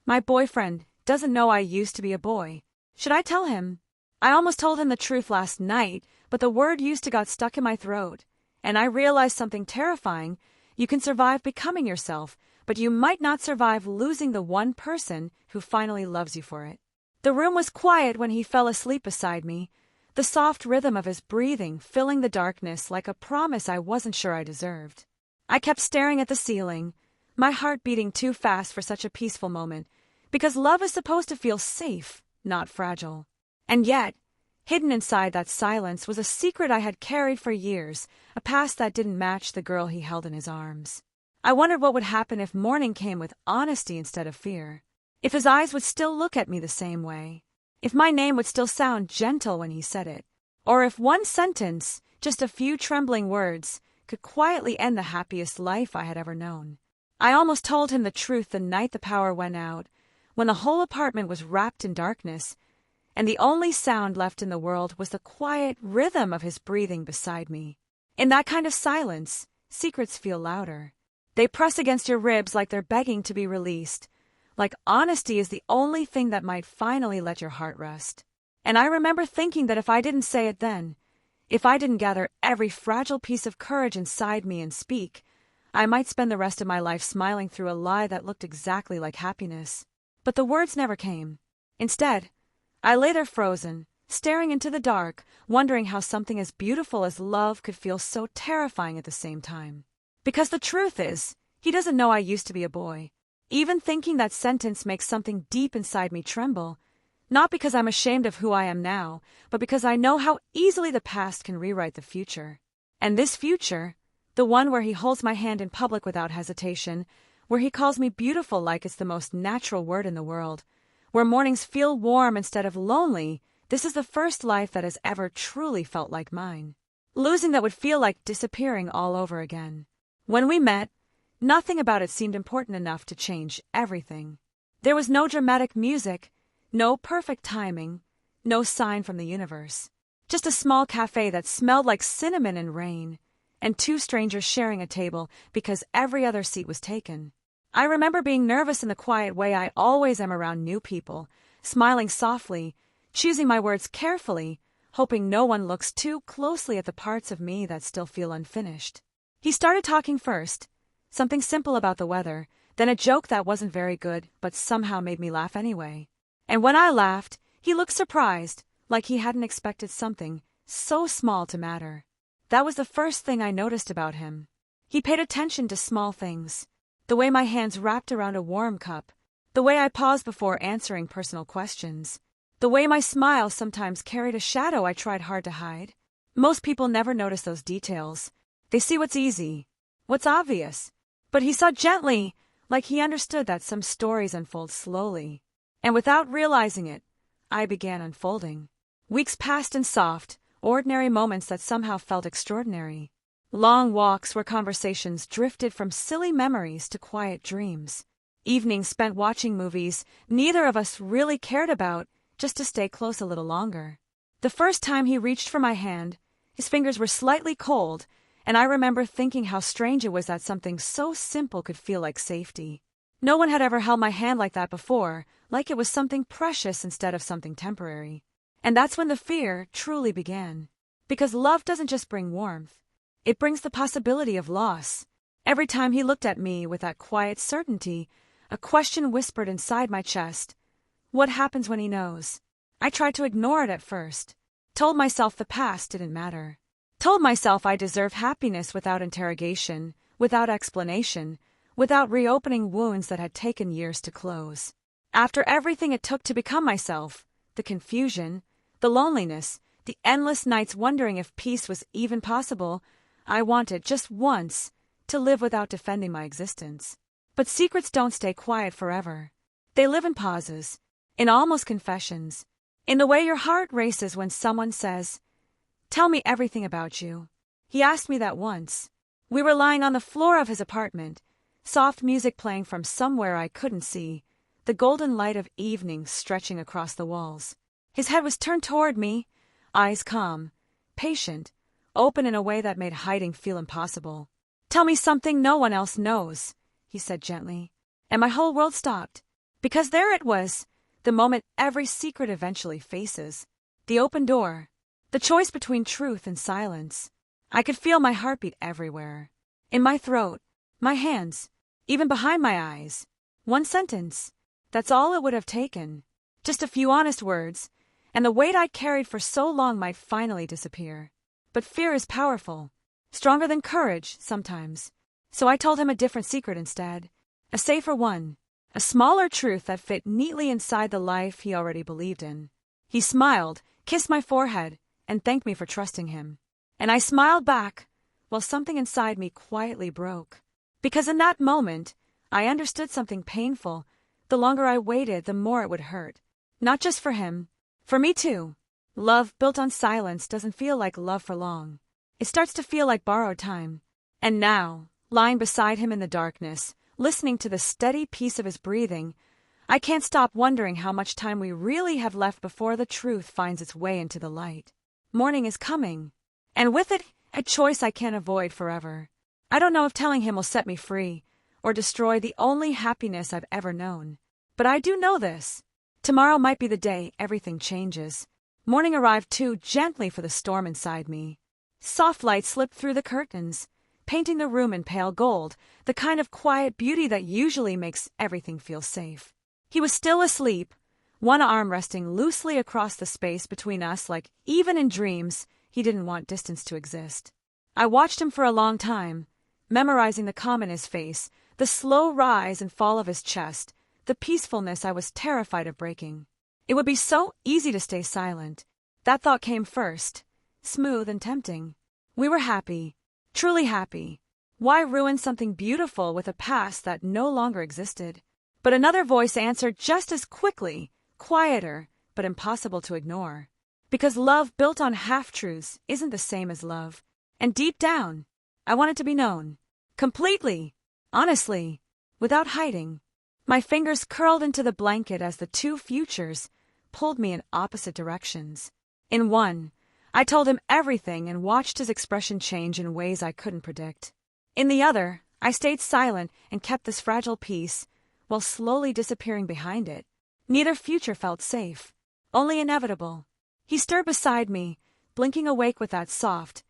My boyfriend doesn't know I used to be a boy. Should I tell him? I almost told him the truth last night, but the word used to got stuck in my throat. And I realized something terrifying. You can survive becoming yourself, but you might not survive losing the one person who finally loves you for it. The room was quiet when he fell asleep beside me, the soft rhythm of his breathing filling the darkness like a promise I wasn't sure I deserved. I kept staring at the ceiling, my heart beating too fast for such a peaceful moment, because love is supposed to feel safe, not fragile. And yet, hidden inside that silence was a secret I had carried for years, a past that didn't match the girl he held in his arms. I wondered what would happen if morning came with honesty instead of fear. If his eyes would still look at me the same way. If my name would still sound gentle when he said it. Or if one sentence, just a few trembling words, could quietly end the happiest life I had ever known. I almost told him the truth the night the power went out, when the whole apartment was wrapped in darkness, and the only sound left in the world was the quiet rhythm of his breathing beside me. In that kind of silence, secrets feel louder. They press against your ribs like they're begging to be released, like honesty is the only thing that might finally let your heart rest. And I remember thinking that if I didn't say it then, if I didn't gather every fragile piece of courage inside me and speak, I might spend the rest of my life smiling through a lie that looked exactly like happiness. But the words never came. Instead, I lay there frozen, staring into the dark, wondering how something as beautiful as love could feel so terrifying at the same time. Because the truth is, he doesn't know I used to be a boy. Even thinking that sentence makes something deep inside me tremble, not because I'm ashamed of who I am now, but because I know how easily the past can rewrite the future. And this future, the one where he holds my hand in public without hesitation, where he calls me beautiful like it's the most natural word in the world, where mornings feel warm instead of lonely, this is the first life that has ever truly felt like mine. Losing that would feel like disappearing all over again. When we met, nothing about it seemed important enough to change everything. There was no dramatic music, no perfect timing, no sign from the universe. Just a small cafe that smelled like cinnamon and rain, and two strangers sharing a table because every other seat was taken. I remember being nervous in the quiet way I always am around new people, smiling softly, choosing my words carefully, hoping no one looks too closely at the parts of me that still feel unfinished. He started talking first, something simple about the weather, then a joke that wasn't very good but somehow made me laugh anyway. And when I laughed, he looked surprised, like he hadn't expected something so small to matter. That was the first thing I noticed about him. He paid attention to small things. The way my hands wrapped around a warm cup, the way I paused before answering personal questions, the way my smile sometimes carried a shadow I tried hard to hide. Most people never notice those details. They see what's easy, what's obvious. But he saw gently, like he understood that some stories unfold slowly. And without realizing it, I began unfolding. Weeks passed in soft, ordinary moments that somehow felt extraordinary. Long walks where conversations drifted from silly memories to quiet dreams. Evenings spent watching movies neither of us really cared about, just to stay close a little longer. The first time he reached for my hand, his fingers were slightly cold, and I remember thinking how strange it was that something so simple could feel like safety. No one had ever held my hand like that before, like it was something precious instead of something temporary. And that's when the fear truly began. Because love doesn't just bring warmth. It brings the possibility of loss. Every time he looked at me with that quiet certainty, a question whispered inside my chest. What happens when he knows? I tried to ignore it at first. Told myself the past didn't matter. Told myself I deserved happiness without interrogation, without explanation, without reopening wounds that had taken years to close. After everything it took to become myself, the confusion, the loneliness, the endless nights wondering if peace was even possible, I wanted, just once, to live without defending my existence. But secrets don't stay quiet forever. They live in pauses, in almost confessions, in the way your heart races when someone says, "Tell me everything about you." He asked me that once. We were lying on the floor of his apartment, soft music playing from somewhere I couldn't see, the golden light of evening stretching across the walls. His head was turned toward me, eyes calm, patient, open in a way that made hiding feel impossible. "Tell me something no one else knows," he said gently, and my whole world stopped. Because there it was, the moment every secret eventually faces. The open door. The choice between truth and silence. I could feel my heartbeat everywhere. In my throat, my hands, even behind my eyes. One sentence. That's all it would have taken. Just a few honest words, and the weight I'd carried for so long might finally disappear. But fear is powerful. Stronger than courage, sometimes. So I told him a different secret instead. A safer one. A smaller truth that fit neatly inside the life he already believed in. He smiled, kissed my forehead, and thanked me for trusting him. And I smiled back, while something inside me quietly broke. Because in that moment, I understood something painful. The longer I waited, the more it would hurt. Not just for him. For me too. Love built on silence doesn't feel like love for long. It starts to feel like borrowed time. And now, lying beside him in the darkness, listening to the steady pace of his breathing, I can't stop wondering how much time we really have left before the truth finds its way into the light. Morning is coming. And with it, a choice I can't avoid forever. I don't know if telling him will set me free, or destroy the only happiness I've ever known. But I do know this. Tomorrow might be the day everything changes. Morning arrived too gently for the storm inside me. Soft light slipped through the curtains, painting the room in pale gold, the kind of quiet beauty that usually makes everything feel safe. He was still asleep, one arm resting loosely across the space between us like even in dreams he didn't want distance to exist. I watched him for a long time, memorizing the calm in his face, the slow rise and fall of his chest, the peacefulness I was terrified of breaking. It would be so easy to stay silent. That thought came first, smooth and tempting. We were happy, truly happy. Why ruin something beautiful with a past that no longer existed? But another voice answered just as quickly, quieter, but impossible to ignore. Because love built on half-truths isn't the same as love. And deep down, I wanted to be known. Completely. Honestly. Without hiding. My fingers curled into the blanket as the two futures pulled me in opposite directions. In one, I told him everything and watched his expression change in ways I couldn't predict. In the other, I stayed silent and kept this fragile peace, while slowly disappearing behind it. Neither future felt safe, only inevitable. He stirred beside me, blinking awake with that soft,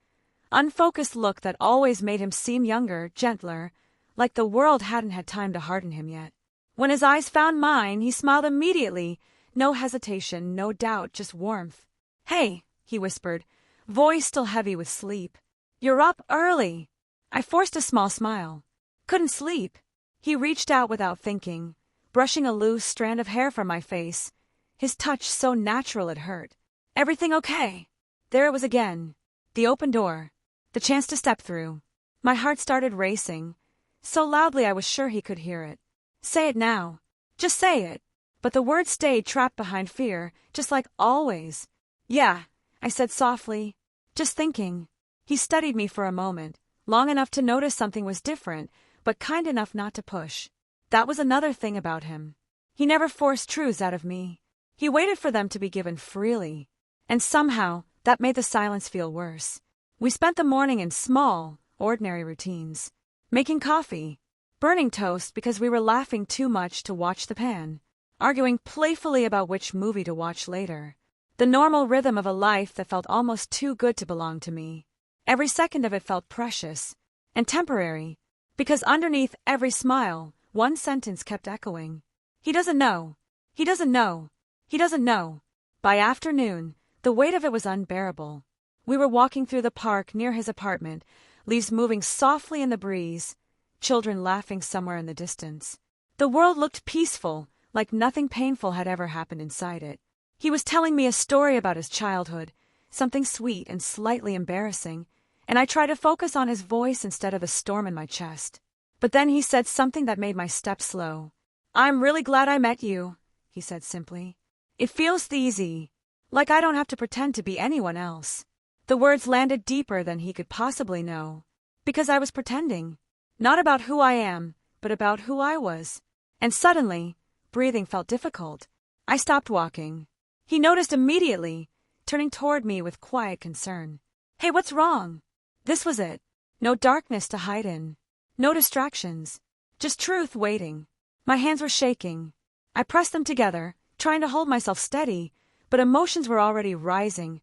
unfocused look that always made him seem younger, gentler, like the world hadn't had time to harden him yet. When his eyes found mine, he smiled immediately, no hesitation, no doubt, just warmth. "Hey," he whispered, voice still heavy with sleep. "You're up early." I forced a small smile. Couldn't sleep. He reached out without thinking, brushing a loose strand of hair from my face, his touch so natural it hurt. "Everything okay?" There it was again. The open door. The chance to step through. My heart started racing, so loudly I was sure he could hear it. "Say it now. Just say it." But the words stayed trapped behind fear, just like always. "Yeah," I said softly, just thinking. He studied me for a moment, long enough to notice something was different, but kind enough not to push. That was another thing about him. He never forced truths out of me. He waited for them to be given freely. And somehow, that made the silence feel worse. We spent the morning in small, ordinary routines. Making coffee. Burning toast because we were laughing too much to watch the pan. Arguing playfully about which movie to watch later. The normal rhythm of a life that felt almost too good to belong to me. Every second of it felt precious. And temporary. Because underneath every smile, one sentence kept echoing. "He doesn't know. He doesn't know. He doesn't know." By afternoon, the weight of it was unbearable. We were walking through the park near his apartment, leaves moving softly in the breeze, children laughing somewhere in the distance. The world looked peaceful, like nothing painful had ever happened inside it. He was telling me a story about his childhood, something sweet and slightly embarrassing, and I tried to focus on his voice instead of the storm in my chest. But then he said something that made my steps slow. "I'm really glad I met you," he said simply. "It feels easy, like I don't have to pretend to be anyone else." The words landed deeper than he could possibly know, because I was pretending. Not about who I am, but about who I was. And suddenly, breathing felt difficult. I stopped walking. He noticed immediately, turning toward me with quiet concern. "Hey, what's wrong?" This was it. No darkness to hide in. No distractions. Just truth waiting. My hands were shaking. I pressed them together, trying to hold myself steady, but emotions were already rising.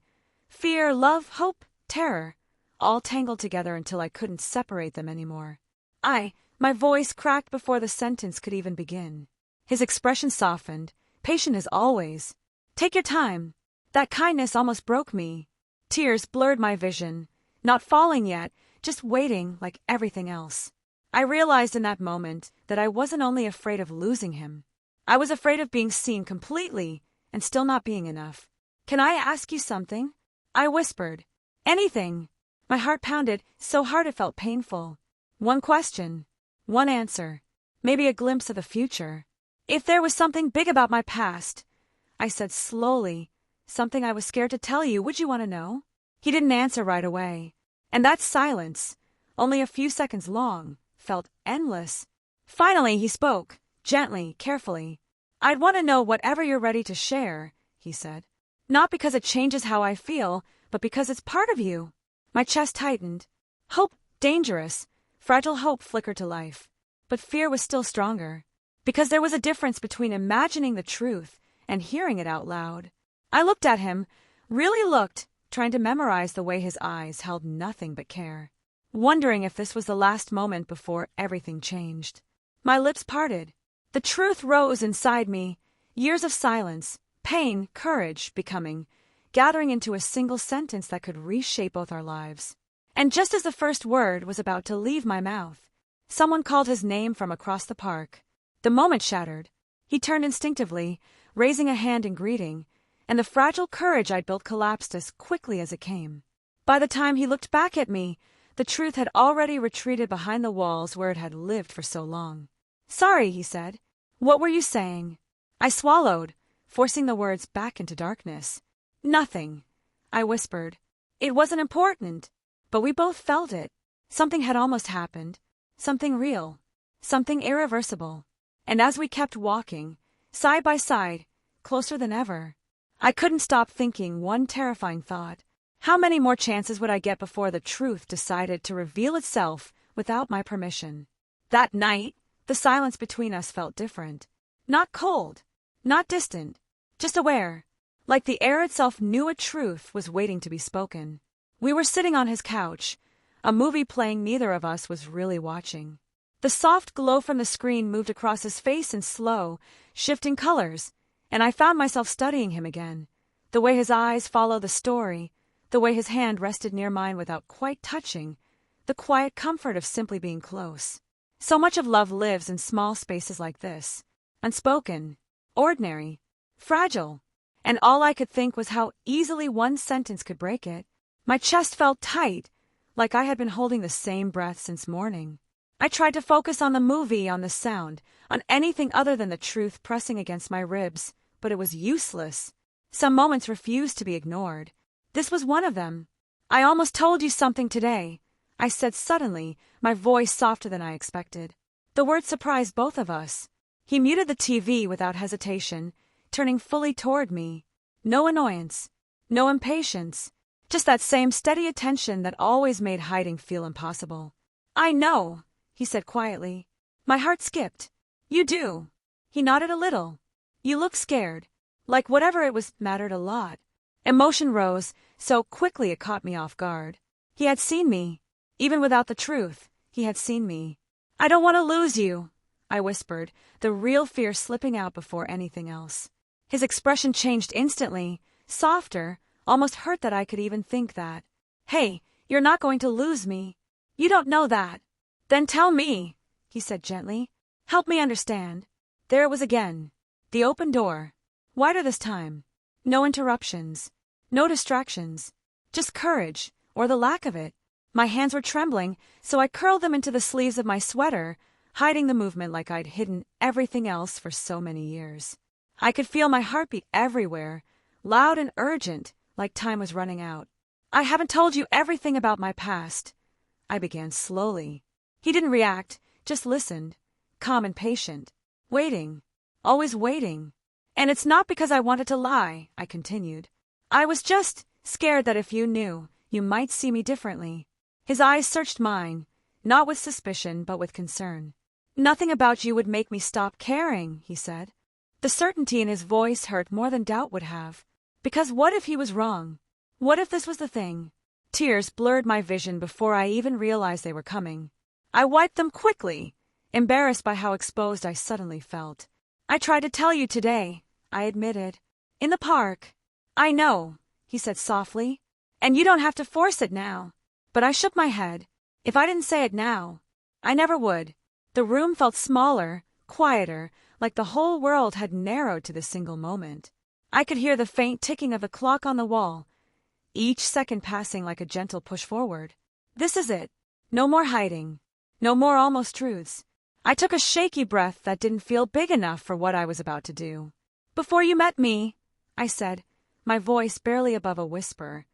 Fear, love, hope, terror, all tangled together until I couldn't separate them anymore. My voice cracked before the sentence could even begin. His expression softened, patient as always. Take your time. That kindness almost broke me. Tears blurred my vision. Not falling yet, just waiting like everything else. I realized in that moment that I wasn't only afraid of losing him. I was afraid of being seen completely and still not being enough. Can I ask you something? I whispered. Anything. My heart pounded so hard it felt painful. One question. One answer. Maybe a glimpse of the future. If there was something big about my past, I said slowly, something I was scared to tell you, would you want to know? He didn't answer right away. And that silence, only a few seconds long, felt endless. Finally, he spoke, gently, carefully. I'd want to know whatever you're ready to share, he said. Not because it changes how I feel, but because it's part of you. My chest tightened. Hope, dangerous. Fragile hope flickered to life. But fear was still stronger. Because there was a difference between imagining the truth and hearing it out loud. I looked at him, really looked, trying to memorize the way his eyes held nothing but care. Wondering if this was the last moment before everything changed. My lips parted. The truth rose inside me. Years of silence, pain, courage, becoming, gathering into a single sentence that could reshape both our lives. And just as the first word was about to leave my mouth, someone called his name from across the park. The moment shattered. He turned instinctively, raising a hand in greeting, and the fragile courage I'd built collapsed as quickly as it came. By the time he looked back at me, the truth had already retreated behind the walls where it had lived for so long. Sorry, he said. What were you saying? I swallowed, forcing the words back into darkness. Nothing, I whispered. It wasn't important, but we both felt it. Something had almost happened. Something real. Something irreversible. And as we kept walking, side by side, closer than ever, I couldn't stop thinking one terrifying thought. How many more chances would I get before the truth decided to reveal itself without my permission? That night, the silence between us felt different. Not cold, not distant, just aware. Like the air itself knew a truth was waiting to be spoken. We were sitting on his couch, a movie playing neither of us was really watching. The soft glow from the screen moved across his face in slow, shifting colors, and I found myself studying him again. The way his eyes followed the story, the way his hand rested near mine without quite touching, the quiet comfort of simply being close. So much of love lives in small spaces like this, unspoken, ordinary, fragile, and all I could think was how easily one sentence could break it. My chest felt tight, like I had been holding the same breath since morning. I tried to focus on the movie, on the sound, on anything other than the truth pressing against my ribs, but it was useless. Some moments refused to be ignored. This was one of them. I almost told you something today, I said suddenly, my voice softer than I expected. The word surprised both of us. He muted the TV without hesitation, turning fully toward me. No annoyance, no impatience, just that same steady attention that always made hiding feel impossible. I know, he said quietly. My heart skipped. You do. He nodded a little. You look scared. Like whatever it was mattered a lot. Emotion rose, so quickly it caught me off guard. He had seen me. Even without the truth, he had seen me. I don't want to lose you, I whispered, the real fear slipping out before anything else. His expression changed instantly, softer, almost hurt that I could even think that. Hey, you're not going to lose me. You don't know that. Then tell me, he said gently. Help me understand. There it was again. The open door. Wider this time. No interruptions. No distractions. Just courage, or the lack of it. My hands were trembling, so I curled them into the sleeves of my sweater, hiding the movement like I'd hidden everything else for so many years. I could feel my heartbeat everywhere, loud and urgent, like time was running out. I haven't told you everything about my past, I began slowly. He didn't react, just listened, calm and patient, waiting, always waiting. And it's not because I wanted to lie, I continued. I was just scared that if you knew, you might see me differently. His eyes searched mine, not with suspicion but with concern. Nothing about you would make me stop caring, he said. The certainty in his voice hurt more than doubt would have. Because what if he was wrong? What if this was the thing? Tears blurred my vision before I even realized they were coming. I wiped them quickly, embarrassed by how exposed I suddenly felt. I tried to tell you today, I admitted. In the park. I know, he said softly. And you don't have to force it now. But I shook my head. If I didn't say it now, I never would. The room felt smaller, quieter, like the whole world had narrowed to this single moment. I could hear the faint ticking of the clock on the wall, each second passing like a gentle push forward. This is it. No more hiding. No more almost truths. I took a shaky breath that didn't feel big enough for what I was about to do. Before you met me, I said, my voice barely above a whisper,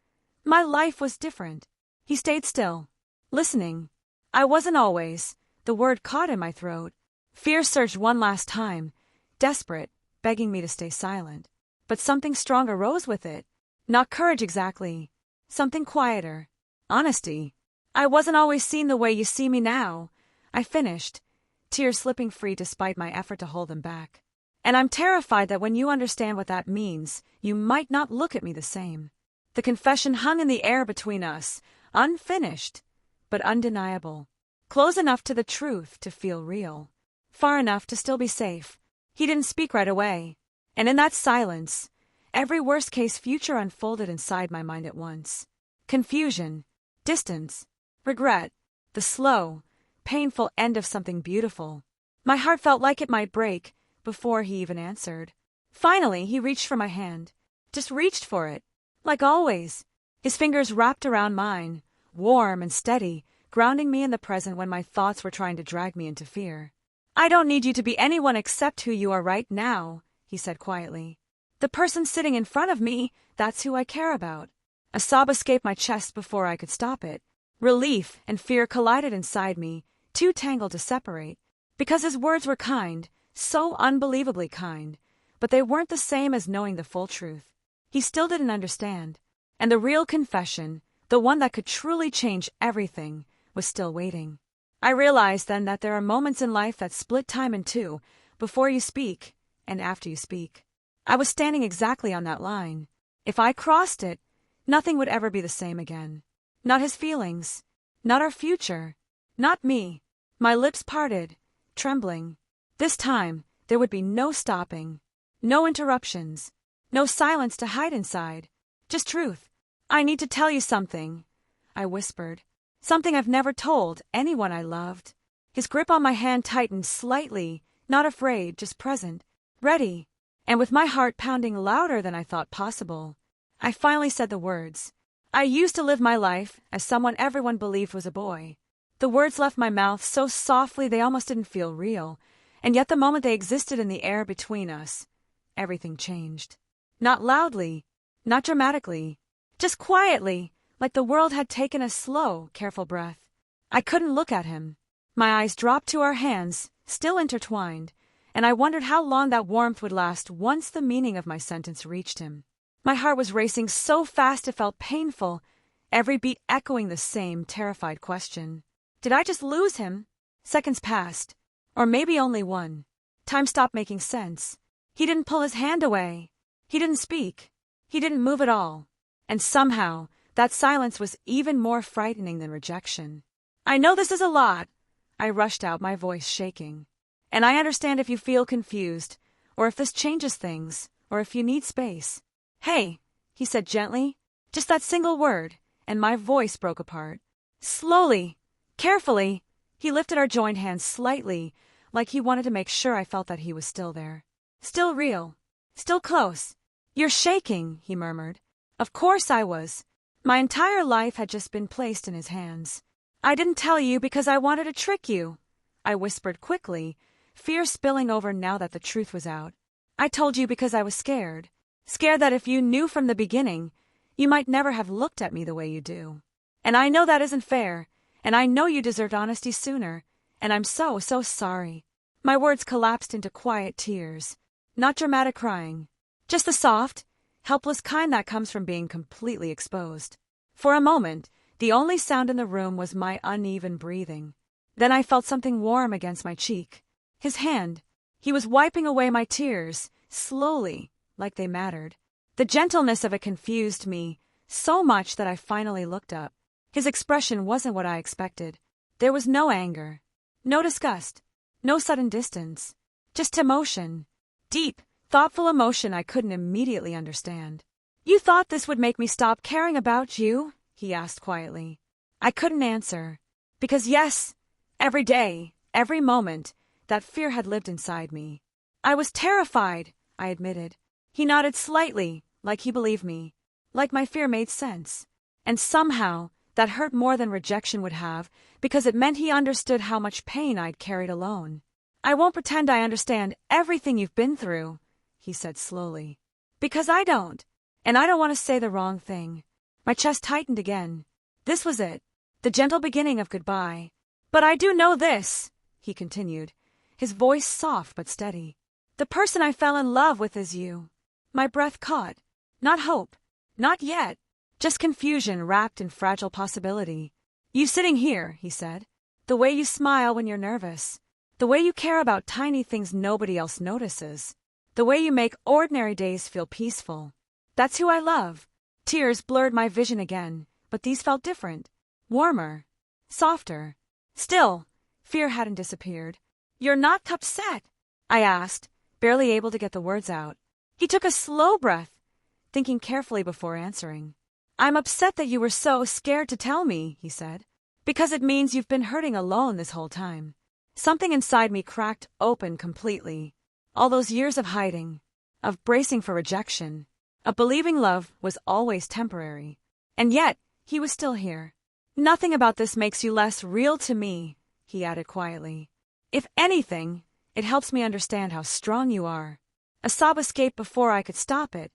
my life was different. He stayed still, listening. I wasn't always. The word caught in my throat. Fear surged one last time, desperate, begging me to stay silent. But something stronger rose with it. Not courage exactly. Something quieter. Honesty. I wasn't always seen the way you see me now. I finished, tears slipping free despite my effort to hold them back. And I'm terrified that when you understand what that means, you might not look at me the same. The confession hung in the air between us, unfinished, but undeniable. Close enough to the truth to feel real. Far enough to still be safe. He didn't speak right away. And in that silence, every worst-case future unfolded inside my mind at once. Confusion, distance, regret, the slow, painful end of something beautiful. My heart felt like it might break before he even answered. Finally, he reached for my hand. Just reached for it. Like always. His fingers wrapped around mine, warm and steady, grounding me in the present when my thoughts were trying to drag me into fear. I don't need you to be anyone except who you are right now, he said quietly. The person sitting in front of me, that's who I care about. A sob escaped my chest before I could stop it. Relief and fear collided inside me, too tangled to separate. Because his words were kind, so unbelievably kind, but they weren't the same as knowing the full truth. He still didn't understand. And the real confession, the one that could truly change everything, was still waiting. I realized then that there are moments in life that split time in two, before you speak and after you speak. I was standing exactly on that line. If I crossed it, nothing would ever be the same again. Not his feelings, not our future, not me. My lips parted, trembling. This time, there would be no stopping, no interruptions, no silence to hide inside, just truth. I need to tell you something, I whispered. Something I've never told anyone I loved. His grip on my hand tightened slightly, not afraid, just present, ready, and with my heart pounding louder than I thought possible. I finally said the words. I used to live my life as someone everyone believed was a boy. The words left my mouth so softly they almost didn't feel real, and yet the moment they existed in the air between us, everything changed. Not loudly, not dramatically, just quietly, like the world had taken a slow, careful breath. I couldn't look at him. My eyes dropped to our hands, still intertwined, and I wondered how long that warmth would last once the meaning of my sentence reached him. My heart was racing so fast it felt painful, every beat echoing the same terrified question. Did I just lose him? Seconds passed, or maybe only one. Time stopped making sense. He didn't pull his hand away. He didn't speak. He didn't move at all. And somehow, that silence was even more frightening than rejection. I know this is a lot, I rushed out, my voice shaking. And I understand if you feel confused, or if this changes things, or if you need space. Hey, he said gently, just that single word, and my voice broke apart. Slowly, carefully, he lifted our joined hands slightly, like he wanted to make sure I felt that he was still there. Still real, still close. You're shaking, he murmured. Of course I was. My entire life had just been placed in his hands. I didn't tell you because I wanted to trick you, I whispered quickly, fear spilling over now that the truth was out. I told you because I was scared. Scared that if you knew from the beginning, you might never have looked at me the way you do. And I know that isn't fair, and I know you deserved honesty sooner, and I'm so sorry. My words collapsed into quiet tears, not dramatic crying, just the soft, helpless kind that comes from being completely exposed. For a moment, the only sound in the room was my uneven breathing. Then I felt something warm against my cheek. His hand. He was wiping away my tears, slowly, like they mattered. The gentleness of it confused me so much that I finally looked up. His expression wasn't what I expected. There was no anger, no disgust, no sudden distance, just emotion. Deep, thoughtful emotion I couldn't immediately understand. "You thought this would make me stop caring about you?" he asked quietly. I couldn't answer. Because yes, every day, every moment, that fear had lived inside me. I was terrified, I admitted. He nodded slightly, like he believed me, like my fear made sense. And somehow, that hurt more than rejection would have, because it meant he understood how much pain I'd carried alone. "I won't pretend I understand everything you've been through," he said slowly. "Because I don't. And I don't want to say the wrong thing." My chest tightened again. This was it, the gentle beginning of goodbye. "But I do know this," he continued, his voice soft but steady. "The person I fell in love with is you." My breath caught. Not hope. Not yet. Just confusion wrapped in fragile possibility. "You sitting here," he said. "The way you smile when you're nervous. The way you care about tiny things nobody else notices. The way you make ordinary days feel peaceful. That's who I love." Tears blurred my vision again, but these felt different. Warmer. Softer. Still, fear hadn't disappeared. "You're not upset?" I asked, barely able to get the words out. He took a slow breath, thinking carefully before answering. "I'm upset that you were so scared to tell me," he said. "Because it means you've been hurting alone this whole time." Something inside me cracked open completely. All those years of hiding, of bracing for rejection, of believing love was always temporary. And yet, he was still here. "Nothing about this makes you less real to me," he added quietly. "If anything, it helps me understand how strong you are." A sob escaped before I could stop it,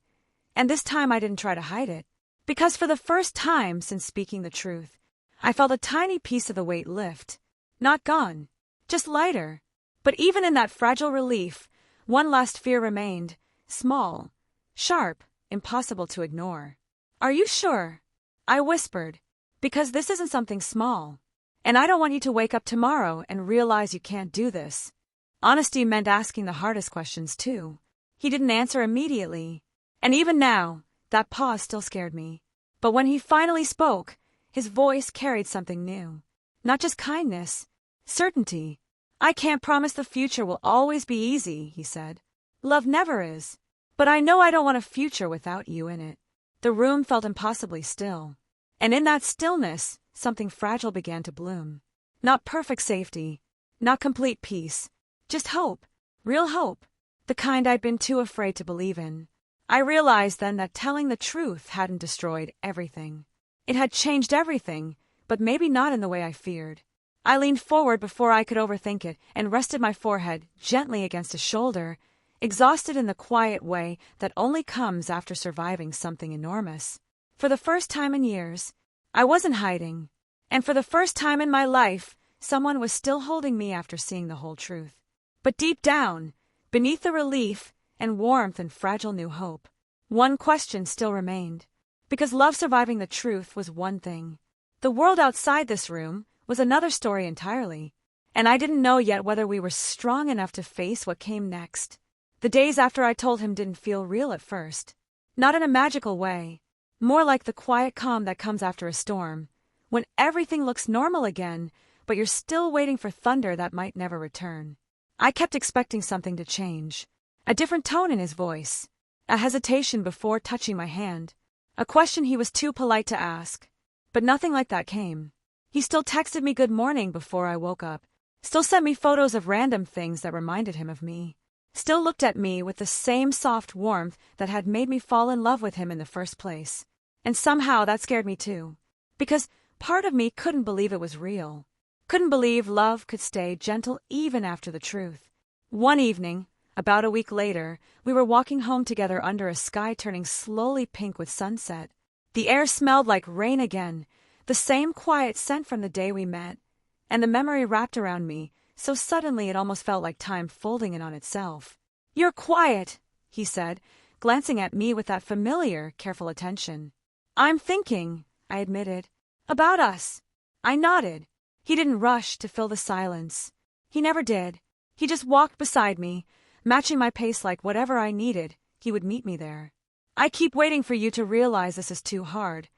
and this time I didn't try to hide it. Because for the first time since speaking the truth, I felt a tiny piece of the weight lift. Not gone, just lighter. But even in that fragile relief, one last fear remained, small, sharp, impossible to ignore. "Are you sure?" I whispered. "Because this isn't something small. And I don't want you to wake up tomorrow and realize you can't do this." Honesty meant asking the hardest questions too. He didn't answer immediately. And even now, that pause still scared me. But when he finally spoke, his voice carried something new. Not just kindness, certainty. "I can't promise the future will always be easy," he said. "Love never is. But I know I don't want a future without you in it." The room felt impossibly still. And in that stillness, something fragile began to bloom. Not perfect safety, not complete peace, just hope, real hope, the kind I'd been too afraid to believe in. I realized then that telling the truth hadn't destroyed everything. It had changed everything, but maybe not in the way I feared. I leaned forward before I could overthink it and rested my forehead gently against his shoulder, exhausted in the quiet way that only comes after surviving something enormous. For the first time in years, I wasn't hiding. And for the first time in my life, someone was still holding me after seeing the whole truth. But deep down, beneath the relief and warmth and fragile new hope, one question still remained. Because love surviving the truth was one thing. The world outside this room was another story entirely. And I didn't know yet whether we were strong enough to face what came next. The days after I told him didn't feel real at first. Not in a magical way. More like the quiet calm that comes after a storm, when everything looks normal again, but you're still waiting for thunder that might never return. I kept expecting something to change. A different tone in his voice. A hesitation before touching my hand. A question he was too polite to ask. But nothing like that came. He still texted me good morning before I woke up. Still sent me photos of random things that reminded him of me. Still looked at me with the same soft warmth that had made me fall in love with him in the first place. And somehow that scared me too. Because part of me couldn't believe it was real. Couldn't believe love could stay gentle even after the truth. One evening, about a week later, we were walking home together under a sky turning slowly pink with sunset. The air smelled like rain again, the same quiet scent from the day we met, and the memory wrapped around me, so suddenly it almost felt like time folding in on itself. "You're quiet," he said, glancing at me with that familiar, careful attention. "I'm thinking," I admitted. "About us." I nodded. He didn't rush to fill the silence. He never did. He just walked beside me, matching my pace like whatever I needed, he would meet me there. I keep waiting for you to realize this is too hard,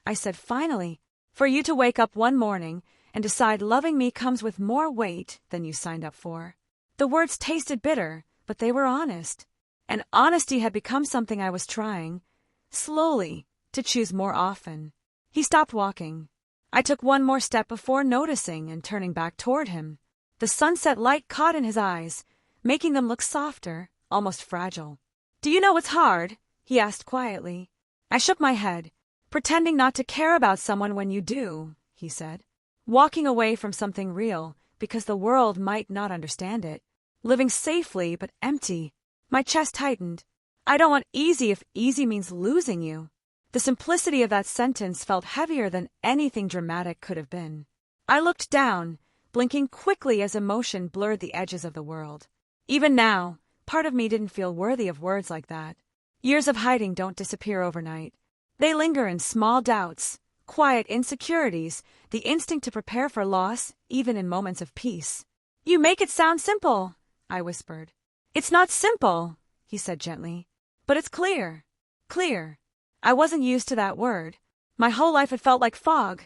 I said finally, for you to wake up one morning and decide loving me comes with more weight than you signed up for. The words tasted bitter, but they were honest. And honesty had become something I was trying, slowly, to choose more often. He stopped walking. I took one more step before noticing and turning back toward him. The sunset light caught in his eyes, making them look softer, almost fragile. Do you know what's hard? He asked quietly. I shook my head. Pretending not to care about someone when you do, he said. Walking away from something real because the world might not understand it. Living safely but empty. My chest tightened. I don't want easy if easy means losing you. The simplicity of that sentence felt heavier than anything dramatic could have been. I looked down, blinking quickly as emotion blurred the edges of the world. Even now, part of me didn't feel worthy of words like that. Years of hiding don't disappear overnight. They linger in small doubts, quiet insecurities, the instinct to prepare for loss, even in moments of peace. You make it sound simple, I whispered. It's not simple, he said gently, but it's clear. Clear. I wasn't used to that word. My whole life it felt like fog,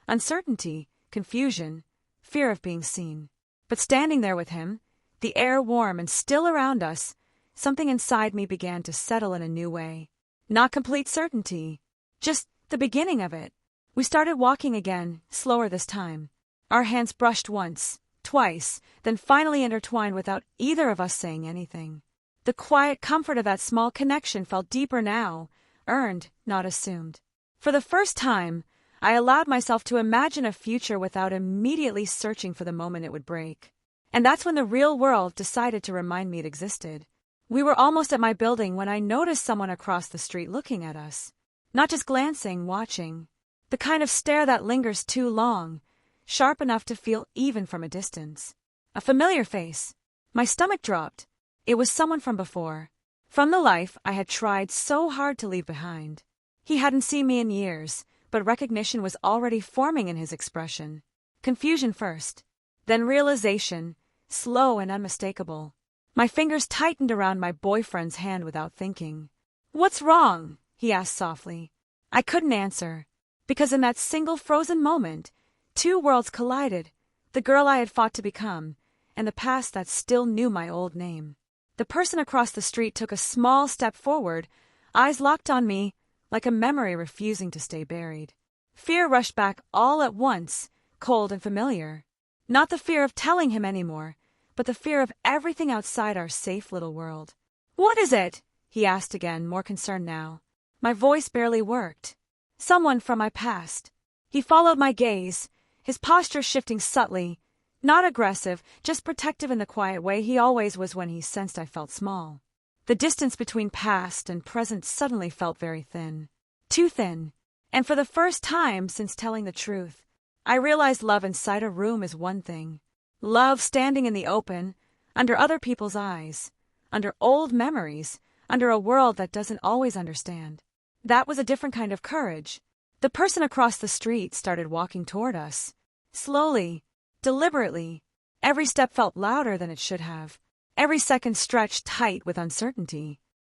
uncertainty, confusion, fear of being seen. But standing there with him, the air warm and still around us, something inside me began to settle in a new way. Not complete certainty, just the beginning of it. We started walking again, slower this time. Our hands brushed once, twice, then finally intertwined without either of us saying anything. The quiet comfort of that small connection felt deeper now, earned, not assumed. For the first time, I allowed myself to imagine a future without immediately searching for the moment it would break. And that's when the real world decided to remind me it existed. We were almost at my building when I noticed someone across the street looking at us. Not just glancing, watching. The kind of stare that lingers too long, sharp enough to feel even from a distance. A familiar face. My stomach dropped. It was someone from before. From the life I had tried so hard to leave behind. He hadn't seen me in years, but recognition was already forming in his expression. Confusion first, then realization, slow and unmistakable. My fingers tightened around my boyfriend's hand without thinking. What's wrong? He asked softly. I couldn't answer, because in that single frozen moment, two worlds collided, the girl I had fought to become, and the past that still knew my old name. The person across the street took a small step forward, eyes locked on me, like a memory refusing to stay buried. Fear rushed back all at once, cold and familiar. Not the fear of telling him anymore, but the fear of everything outside our safe little world. What is it? He asked again, more concerned now. My voice barely worked. Someone from my past. He followed my gaze, his posture shifting subtly, not aggressive, just protective in the quiet way he always was when he sensed I felt small. The distance between past and present suddenly felt very thin. Too thin. And for the first time since telling the truth, I realized love inside a room is one thing. Love standing in the open, under other people's eyes, under old memories, under a world that doesn't always understand. That was a different kind of courage. The person across the street started walking toward us. Slowly, deliberately. Every step felt louder than it should have. Every second stretched tight with uncertainty.